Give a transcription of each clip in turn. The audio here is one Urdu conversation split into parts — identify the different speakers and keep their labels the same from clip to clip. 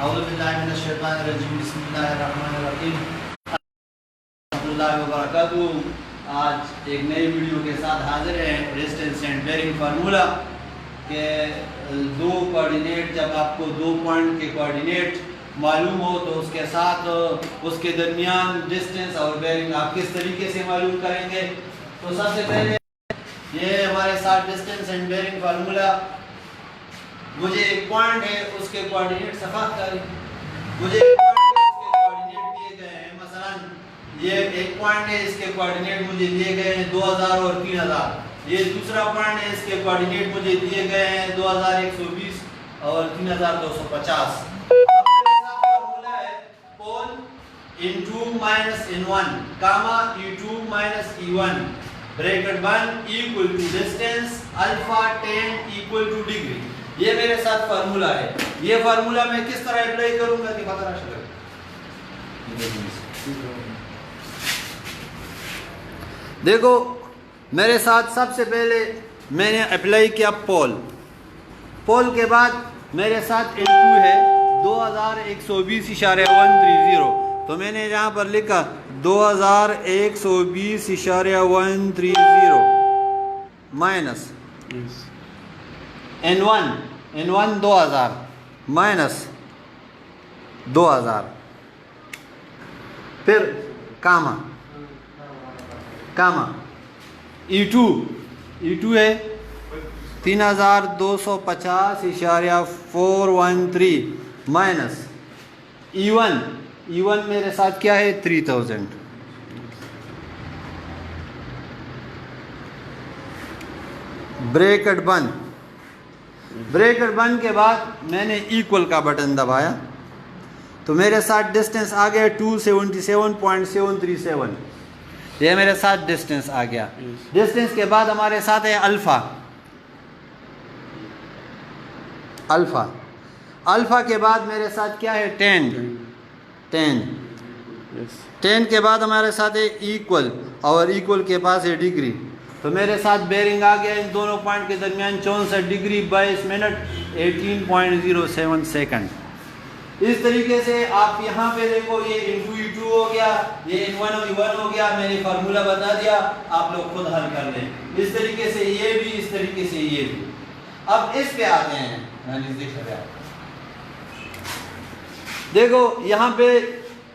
Speaker 1: اعوذ باللہ من الشیطان الرجیم بسم اللہ الرحمن الرحیم ورحمۃ اللہ وبرکاتہ۔ آج ایک نئی ویڈیو کے ساتھ حاضر ہیں، ریزسٹنس اینڈ بیئرنگ فارمولا کہ دو کوآرڈینیٹ، جب آپ کو دو پوائنٹ کے کوآرڈینیٹ معلوم ہو تو اس کے ساتھ اس کے درمیان ڈسٹینس اور بیئرنگ آپ کس طریقے سے معلوم کریں گے۔ تو سب سے پہلے یہ ہمارے ساتھ ڈسٹینس اینڈ بیئرنگ فارمولا، مجھے ایک پوائنٹ ہے اس کے کوآرڈینیٹ صفحہ کریں، مجھے ایک پوائنٹ ہے اس کے کوآرڈینیٹ دیے گئے ہیں، مثلا یہ ایک پوائنٹ ہے اس کے کوآرڈینیٹ مجھے دیے گئے ہیں 2000 اور 3000، یہ دوسرا پوائنٹ ہے اس کے کوآرڈینیٹ مجھے دیے گئے ہیں 2120 اور 3250۔ فارمولا ہے پول n2 minus n1 comma e2 minus e1 bracket بند equal to distance alpha tan equal to degree۔ یہ میرے ساتھ فارمولا ہے، یہ فارمولا میں کس طرح اپلائی کروں گا کہ پتہ نہ دیکھو میرے ساتھ سب سے پہلے میں نے اپلائی کیا پول کے بعد میرے ساتھ n2 ہے 2120.130، تو میں نے یہاں پر لکھا 2120.130 مائنس n1 2000 مائنس 2000، پھر کاما e2 ہے 3250.413 مائنس e1 میرے ساتھ کیا ہے 3000۔ بریکٹ بند کے بعد میں نے ایکول کا بٹن دبایا تو میرے ساتھ ڈسٹینس آ گیا 277.737، یہ میرے ساتھ ڈسٹینس آ گیا۔ ڈسٹینس کے بعد ہمارے ساتھ ہے الفا کے بعد میرے ساتھ کیا ہے 10 کے بعد ہمارے ساتھ ہے ایکول، اور ایکول کے پاس ہے ڈگری، تو میرے ساتھ بیئرنگ آ گیا ان دونوں پوائنٹ کے درمیان 64 ڈگری 22 منٹ 18.07 سیکنڈ۔ اس طریقے سے آپ یہاں پہ دیکھو یہ n2 ہو گیا، یہ n1 ہو گیا، میں نے فارمولا بتا دیا، آپ لوگ خود حل کر لیں۔ اس طریقے سے یہ بھی، اس طریقے سے یہ بھی۔ اب اس پہ آتے ہیں، دیکھو یہاں پہ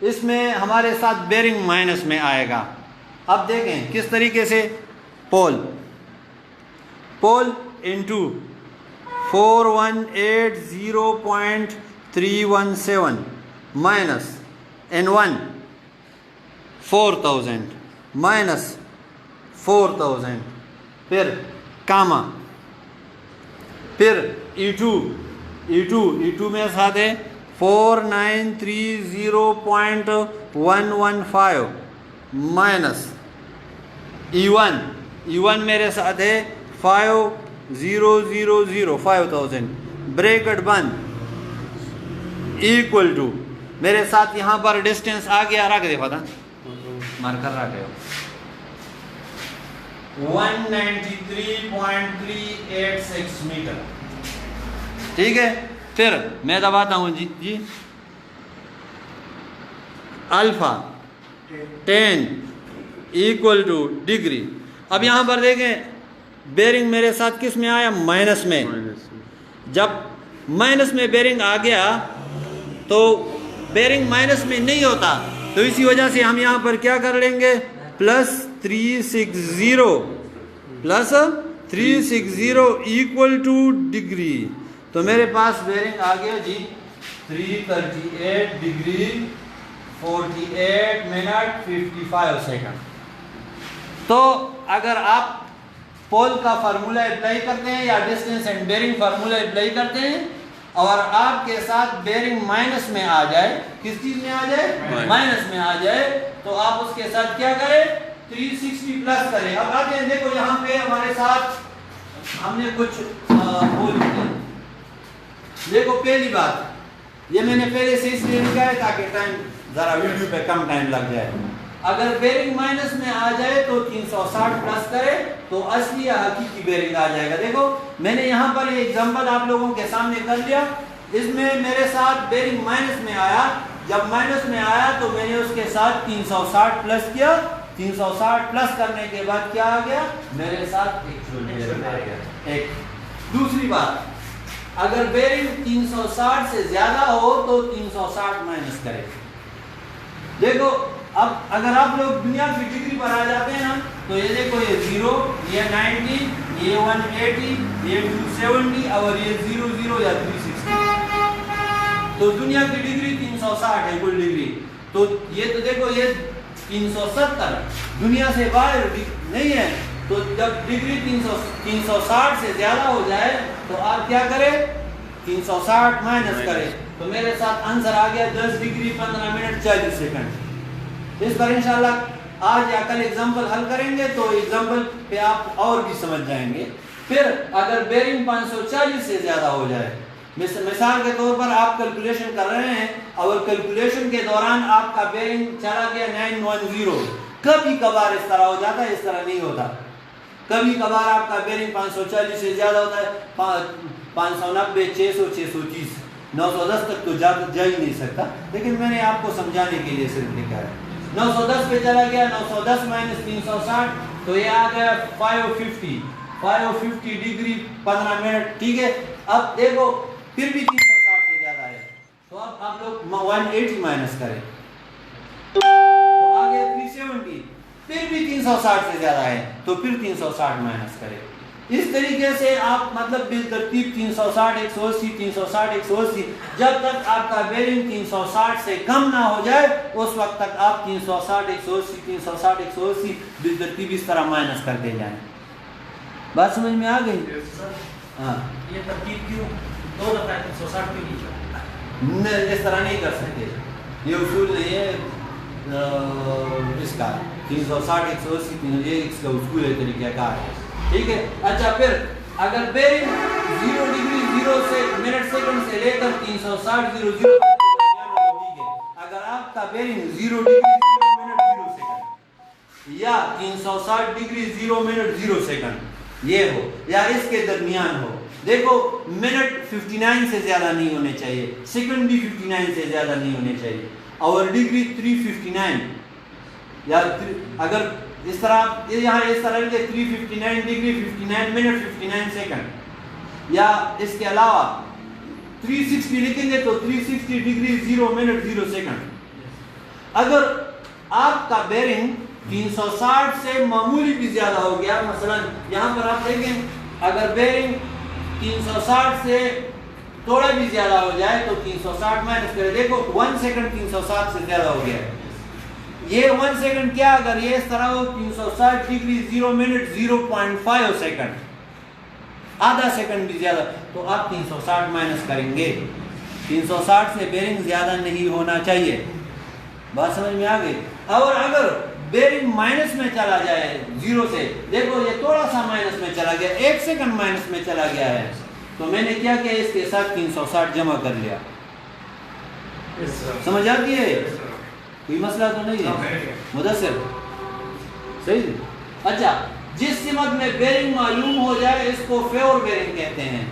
Speaker 1: اس میں ہمارے ساتھ بیئرنگ مائنس میں آئے گا۔ اب دیکھیں کس طریقے سے، پول n2 4180.317 مائنس n1 4000 مائنس 4000، پھر کاما، پھر e2 میں ساتھ ہے 4930.115 مائنس e1 میرے ساتھ ہے 5000 بریکٹ بند ایکول ٹو، میرے ساتھ یہاں پر ڈسٹینس آ گیا، رکھ دے پتہ مارکر رکھ دے 193.386 میٹر، ٹھیک ہے۔ پھر میں دباتا ہوں جی الفا 10 ایکول ٹو ڈگری۔ اب یہاں پر دیکھیں بیئرنگ میرے ساتھ کس میں آیا، مائنس میں۔ جب مائنس میں بیئرنگ آ گیا تو بیئرنگ مائنس میں نہیں ہوتا، تو اسی وجہ سے ہم یہاں پر کیا کر لیں گے، +360 ایکول ٹو ڈگری، تو میرے پاس بیئرنگ آ گیا جی 338 ڈگری 48 منٹ 55 سیکنڈ۔ تو اگر آپ پول کا فارمولا اپلائی کرتے ہیں یا distance and bearing formula apply کرتے ہیں اور آپ کے ساتھ بیئرنگ مائنس میں آ جائے، کس چیز میں آ جائے، مائنس میں آ جائے، تو آپ اس کے ساتھ کیا کریں، 360 پلس کریں۔ اب آتے ہیں، دیکھو یہاں پہ ہمارے ساتھ ہم نے کچھ بول دیا۔ دیکھو پہلی بات، یہ میں نے پہلے سے اس لیے لکھا ہے تاکہ ٹائم ذرا ویڈیو پہ کم ٹائم لگ جائے۔ اگر بیئرنگ مائنس میں آ جائے تو 360 پلس کرے تو اصلی یا حقیقی بیئرنگ آ جائے گا۔ دیکھو میں نے یہاں پر یہ ایگزامپل آپ لوگوں کے سامنے کر لیا اس میں میرے ساتھ بیرنگ مائنس میں آیا. جب مائنس میں آیا تو میں نے اس کے ساتھ 360 پلس کیا. 360 پلس کرنے کے بعد کیا آ گیا میرے ساتھ ایک. دوسری بات, اگر بیرنگ 360 سے زیادہ ہو تو 360 مائنس کرے. دیکھو اب اگر آپ لوگ دنیا کی ڈگری پر آ جاتے ہیں نا تو یہ دیکھو یہ 0, یہ 90, یہ 180, یہ 270 اور یہ 00 یا 360. تو دنیا کی ڈگری 360 ہے کل ڈگری. تو یہ تو دیکھو یہ 370 دنیا سے باہر نہیں ہے. تو جب ڈگری 360 سے زیادہ ہو جائے تو آپ کیا کریں 360 مائنس کریں. تو میرے ساتھ آنسر آ گیا 10 ڈگری 15 منٹ 40 سیکنڈ. اس پر انشاءاللہ آج یا کل ایگزامپل حل کریں گے تو ایگزامپل پہ آپ اور بھی سمجھ جائیں گے. پھر اگر بیرنگ 540 سے زیادہ ہو جائے, مثال کے طور پر آپ کیلکولیشن کر رہے ہیں اور کیلکولیشن کے دوران آپ کا بیرنگ چلا گیا 910. کبھی کبھار اس طرح ہو جاتا ہے, اس طرح نہیں ہوتا. کبھی کبھار آپ کا بیرنگ 540 سے زیادہ ہوتا ہے, 590, 600, 630, 910 تک تو جا ہی نہیں سکتا. لیکن میں نے آپ کو سمجھانے کے لیے صرف لکھا ہے. 910 پہ چلا گیا, 910 مائنس 360 تو یہ آ گیا 550 ڈگری 15 منٹ. ٹھیک ہے, اب دیکھو پھر بھی 360 سے زیادہ ہے تو اب آپ لوگ 180 مائنس کریں تو آ گیا 370. پھر بھی 360 سے زیادہ ہے تو پھر 360 مائنس کریں. اس طریقے سے آپ مطلب بالترتیب 360 180 360 180 جب تک آپ کا بیرنگ 360 سے کم نہ ہو جائے اس وقت تک آپ 360 180 360 180 بالترتیب اس طرح مائنس کرتے جائیں. بات سمجھ میں آ گئی؟ ہاں,
Speaker 2: یہ ترتیب کیوں 2 دفعہ 360 کیوں نہیں؟
Speaker 1: اس طرح نہیں کر سکتے, یہ اصول نہیں ہے اس کا. 360 180 یہ اس کا اصول ہے, طریقہ کار ہے. ٹھیک ہے. اچھا پھر اگر بیرنگ 0 ڈگری 0 سے منٹ سیکنڈ سے لے کر 360 0 0 اگر آپ کا بیرنگ 0 ڈگری 0 منٹ 0 سیکنڈ یا 360 ڈگری 0 منٹ 0 سیکنڈ یہ ہو یا اس کے درمیان ہو. دیکھو منٹ 59 سے زیادہ نہیں ہونے چاہیے, سیکنڈ بھی 59 سے زیادہ نہیں ہونے چاہیے, اور ڈگری 359 یا اگر اس طرح یہاں اس طرح لکھے 359 ڈگری 59 منٹ 59 سیکنڈ, یا اس کے علاوہ 360 لکھیں گے تو 360 ڈگری 0 منٹ 0 سیکنڈ. اگر آپ کا بیرنگ 360 سے معمولی بھی زیادہ ہو گیا, مثلا یہاں پر آپ دیکھیں اگر بیرنگ 360 سے تھوڑا بھی زیادہ ہو جائے تو 360 مائنس کرے. دیکھو 1 سیکنڈ 360 سے زیادہ ہو گیا, یہ 1 سیکنڈ کیا اگر یہ اس طرح ہو 360 ڈگری 0 منٹ 0.5 سیکنڈ, آدھا سیکنڈ بھی زیادہ تو آپ 360 مائنس کریں گے. 360 سے بیرنگ زیادہ نہیں ہونا چاہیے. بات سمجھ میں آ گئی؟ اور اگر بیرنگ مائنس میں چلا جائے 0 سے, دیکھو یہ تھوڑا سا مائنس میں چلا گیا, 1 سیکنڈ مائنس میں چلا گیا ہے, تو میں نے کیا کیا اس کے ساتھ 360 جمع کر لیا. سمجھ آتی ہے؟ کوئی مسئلہ تو نہیں ہے مدثر؟ صحیح. اچھا, جس سمت میں بیرنگ معلوم ہو جائے اس کو فور بیرنگ کہتے ہیں,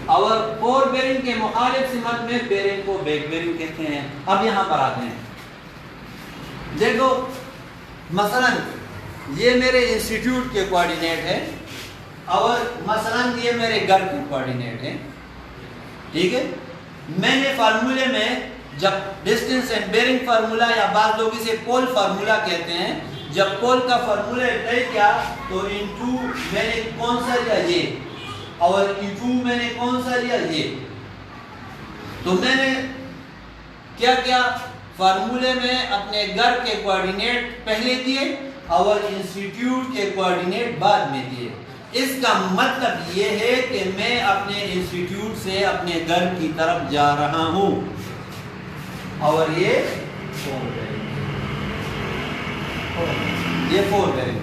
Speaker 1: اور فور بیرنگ کے مخالف سمت میں بیرنگ کو بیک بیرنگ کہتے ہیں. اب یہاں پر آتے ہیں. دیکھو مثلا یہ میرے انسٹیٹیوٹ کے کوارڈینیٹ ہے اور مثلا یہ میرے گھر کے کوارڈینیٹ ہے. ٹھیک ہے, میں نے فارمولے میں جب ڈسٹینس اینڈ بیرنگ فارمولا یا بعض لوگ اسے پول فارمولا کہتے ہیں, جب پول کا فارمولا اپلائی کیا تو انٹو میں نے کون سا لیا یہ اور انٹو میں نے کون سا لیا یہ. تو میں نے کیا کیا فارمولے میں اپنے گھر کے کوارڈینیٹ پہلے دیے اور انسٹیٹیوٹ کے کوارڈینیٹ بعد میں دیے. اس کا مطلب یہ ہے کہ میں اپنے انسٹیٹیوٹ سے اپنے گھر کی طرف جا رہا ہوں, اور یہ 4 بیرنگ.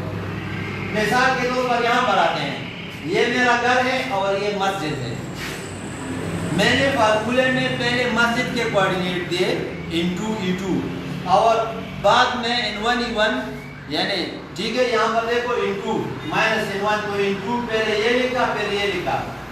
Speaker 1: مثال کے طور پر یہاں پر آتے ہیں, یہ میرا گھر ہے اور یہ مسجد ہے. میں نے فارمولے میں پہلے مسجد کے کوارڈینیٹ دیے انٹو E2 اور بعد میں N1 E1 یعنی ٹھیک ہے. یہاں پر دیکھو انٹو مائنس N1 تو انٹو پہلے یہ لکھا پھر یہ لکھا,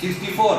Speaker 1: 64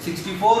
Speaker 1: 64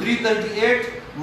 Speaker 1: 338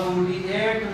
Speaker 1: 48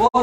Speaker 1: 4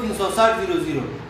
Speaker 1: 360 00,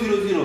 Speaker 1: 0 0।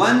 Speaker 1: 1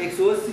Speaker 1: 180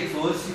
Speaker 1: 180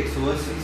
Speaker 1: 180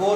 Speaker 1: 4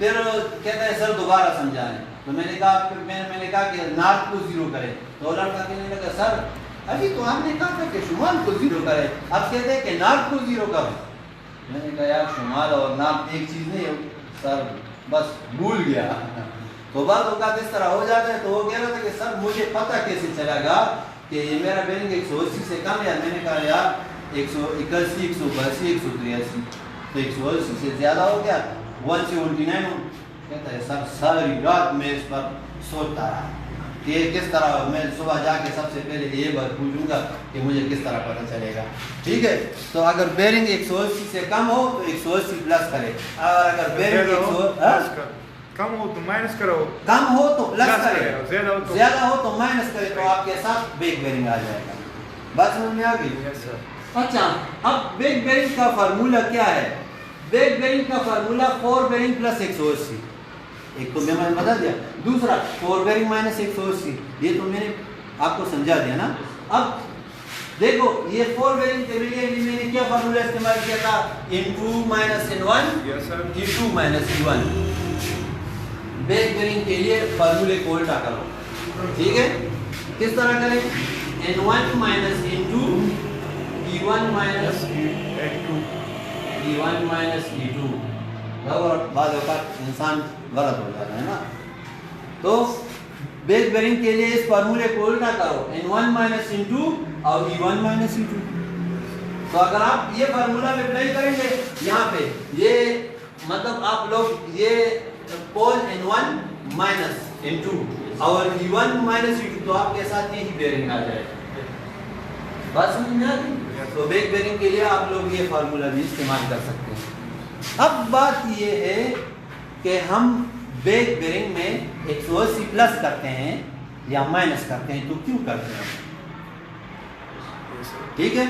Speaker 1: پھر کہتا ہے سر دوبارہ سمجھائیں. تو میں نے کہا کہ نارتھ کو 0 کرے. تو لڑکا کہنے لگا سر ابھی تو ہم نے کہا تھا کہ شمال کو 0 کرے, اب کہتے ہیں کہ نارتھ کو 0 کرو. میں نے کہا یار شمال اور نارتھ ایک چیز نہیں ہے سر, بس بھول گیا. تو بعض اوقات اس طرح ہو جاتا ہے. تو وہ کہہ رہا تھا کہ سر مجھے پتہ کیسے چلا گا کہ یہ میرا بیرنگ 180 سے کم ہے. میں نے کہا یار 181 182 183 تو 180 سے زیادہ ہو گیا 179. کہتا ہے سر ساری رات میں اس پر سوچتا رہا کہ یہ کس طرح, میں صبح جا کے سب سے پہلے یہ بات پوچھوں گا کہ مجھے کس طرح پتہ چلے گا. ٹھیک ہے, تو اگر بیرنگ 180 سے کم ہو تو 180 پلس کرے, اور اگر بیرنگ
Speaker 3: کم ہو تو مائنس کرو,
Speaker 1: کم ہو تو پلس کرے,
Speaker 3: زیادہ
Speaker 1: ہو تو مائنس کرے, تو آپ کے ساتھ بیک بیرنگ آ جائے گا. بات سمجھ میں آ گئی؟ اچھا, اب بیک بیرنگ کا فارمولہ کیا ہے؟ بیک بیرنگ کا فارمولہ 4 بیرنگ پلس 180. ایک تو میں نے بتا دیا, دوسرا 4 بیرنگ مائنس 180, یہ تو میں نے آپ کو سمجھا دیا نا. اب دیکھو یہ 4 بیرنگ کے لیے میں نے کیا فارمولہ استعمال کیا تھا, n2 minus n1 t2 minus t1. Back bearing کے لیے فارمولے کو الٹا کرو. ٹھیک ہے, کس طرح کریں؟ n1 minus n2 t1 minus t1 minus t2. بعض اوقات انسان غلط ہو جاتا ہے نا. تو بیک بیرنگ کے لیے اس فارمولے کو الٹا کرو, n1 minus n2 اور e1 minus e2. تو اگر آپ یہ فارمولہ میں اپلائی کریں گے یہاں پہ, یہ مطلب آپ لوگ یہ پول n1 minus n2 اور e1 minus e2, تو آپ کے ساتھ یہی بیرنگ آ جائے گا. بات سمجھ میں آ گئی؟ تو بیک بیرنگ کے لیے آپ لوگ یہ فارمولہ بھی استعمال کر سکتے ہیں. اب بات یہ ہے کہ ہم بیک بیرنگ میں 180 پلس کرتے ہیں یا مائنس کرتے ہیں, تو کیوں کرتے ہیں؟ ٹھیک ہے,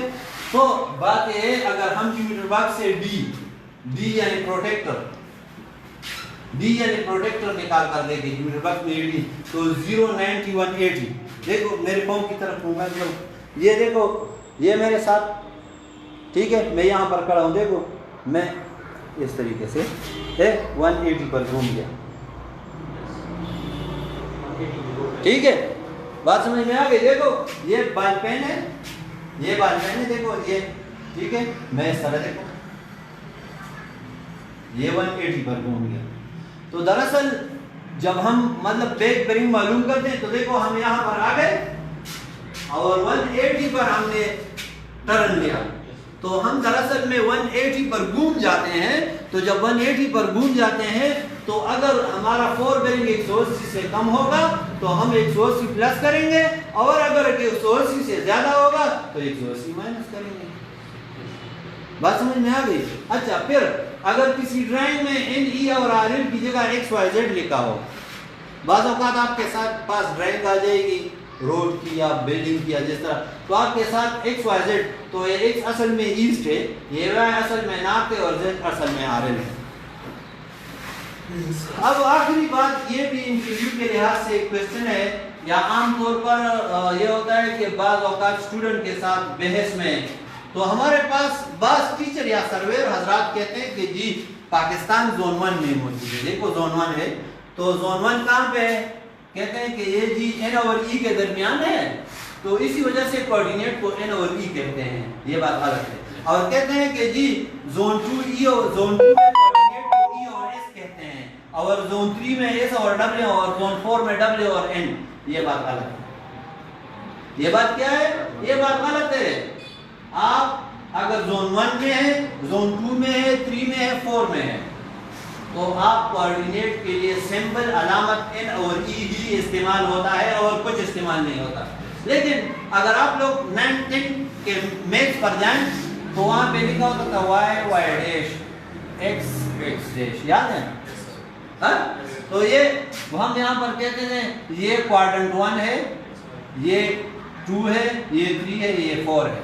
Speaker 1: تو بات یہ ہے اگر ہم جیومیٹر باکس سے ڈی یعنی پروٹیکٹر نکال کر دیں گے جیومیٹر باکس میں ڈی, تو 0 90 180. دیکھو میرے پاؤں کی طرف گھوما کرو, یہ دیکھو یہ میرے ساتھ, ٹھیک ہے, میں یہاں پر کھڑا ہوں, دیکھو میں اس طریقے سے 180 پر گھوم گیا. ٹھیک ہے, بات سمجھ میں آ گئی؟ دیکھو یہ بال پین ہے, یہ بال پین ہے, دیکھو یہ, ٹھیک ہے, میں اس طرح دیکھو یہ 180 پر گھوم گیا. تو دراصل جب ہم مطلب بیک بیرنگ معلوم کرتے ہیں تو دیکھو ہم یہاں پر آ گئے اور 180 پر ہم نے ٹرن لیا, تو ہم دراصل میں 180 پر گھوم جاتے ہیں. تو جب 180 پر گھوم جاتے ہیں تو اگر ہمارا 4 بیرنگ 180 سے کم ہوگا تو ہم 180 پلس کریں گے, اور اگر 180 سے زیادہ ہوگا تو 180 مائنس کریں گے. بات سمجھ میں آ گئی؟ اچھا, پھر اگر کسی ڈرائنگ میں این ای اور آر ایل کی جگہ ایکس وائی زیڈ لکھا ہو, بعض اوقات آپ کے ساتھ پاس ڈرائنگ آ جائے گی روڈ کی یا بلڈنگ کی یا جس طرح, تو آپ کے ساتھ ایکس وائی زیڈ, تو یہ ایکس اصل میں ایسٹ ہے, یہ وائی اصل میں نارتھ ہے, اور زیڈ اصل میں آر ایل ہے. اب آخری بات یہ بھی انٹرویو کے لحاظ سے ایک کوشچن ہے, یا عام طور پر یہ ہوتا ہے کہ بعض اوقات اسٹوڈنٹ کے ساتھ بحث میں, تو ہمارے پاس بعض ٹیچر یا سرویر حضرات کہتے ہیں کہ جی پاکستان زون 1 میں موجود ہے. دیکھو زون 1 ہے, تو زون 1 کہاں پہ ہے؟ کہتے ہیں کہ یہ جی این اور ای کے درمیان ہے, تو اسی وجہ سے کوآرڈینیٹ کو این اور ای کہتے ہیں. یہ بات غلط ہے. اور کہتے ہیں کہ جی زون 2 ای اور زون 2 میں کوآرڈینیٹ کو ای اور ایس کہتے ہیں, اور زون 3 میں ایس اور ڈبلیو, اور زون 4 میں ڈبلیو اور این. یہ بات غلط ہے. یہ بات کیا ہے؟ یہ بات غلط ہے. آپ اگر زون 1 میں ہے, زون 2 میں ہے, 3 میں ہے, 4 میں ہے, تو آپ کوآرڈینیٹ کے لیے سمبل علامت این اور ای ہی استعمال ہوتا ہے اور کچھ استعمال نہیں ہوتا. لیکن اگر آپ لوگ 9 10 کے میتھس پر جائیں تو وہاں پہ لکھا ہوتا تھا Y Y dash X X dash, یاد ہے نا؟ تو یہ ہم یہاں پر کہتے ہیں یہ کوارڈنٹ 1 ہے, یہ 2 ہے, یہ 3 ہے, یہ 4 ہے.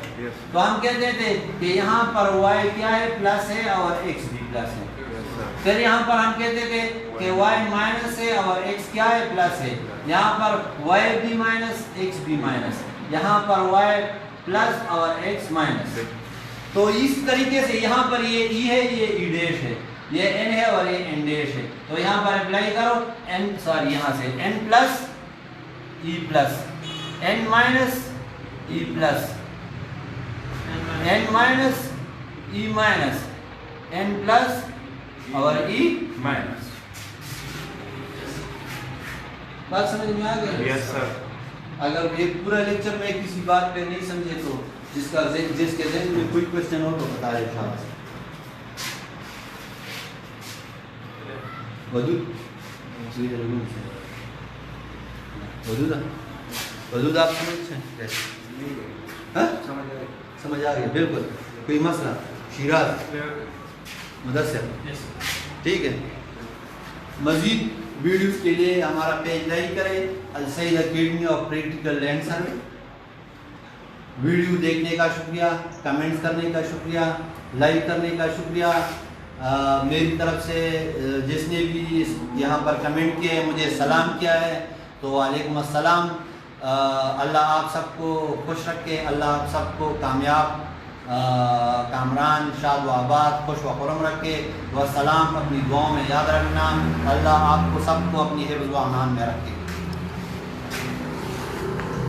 Speaker 1: تو ہم کہتے تھے کہ یہاں پر y کیا ہے؟ پلس ہے, اور x بھی پلس ہے. پھر یہاں پر ہم کہتے تھے کہ y مائنس ہے اور x کیا ہے؟ پلس ہے. یہاں پر y بھی مائنس, x بھی مائنس, یہاں پر y پلس اور x مائنس. تو اس طریقے سے یہاں پر یہ ای ہے, یہ ای ڈیش ہے. یہ n ہے اور یہ n ڈیش ہے. تو یہاں پر اپلائی کرو n سوری یہاں سے n plus e plus n minus e plus n minus e minus n plus اور e
Speaker 3: مائنس.
Speaker 1: بات سمجھ میں آ گئی؟
Speaker 3: یس سر.
Speaker 1: اگر یہ پورا لیکچر میں کسی بات پہ نہیں سمجھے تو جس کے ذہن میں کوئی کوشچن ہو تو بتا دیں شاہ حدود آپ سمجھ آ گئے بالکل. کوئی مسئلہ شیراز مدثر ٹھیک ہے. مزید ویڈیوز کے لیے ہمارا پیج لائک کریں السعید اکیڈمی اور پریکٹیکل لینڈ سروے. ویڈیو دیکھنے کا شکریہ, کمنٹس کرنے کا شکریہ, لائک کرنے کا شکریہ. میری طرف سے جس نے بھی یہاں پر کمنٹ کیے مجھے سلام کیا ہے تو وعلیکم السلام. اللہ آپ سب کو خوش رکھے, اللہ آپ سب کو کامیاب کامران شاد و آباد خوش و خرم رکھے. والسلام اپنی دعاؤں میں یاد رکھنا. اللہ آپ کو سب کو اپنی حفظ و امان میں رکھے.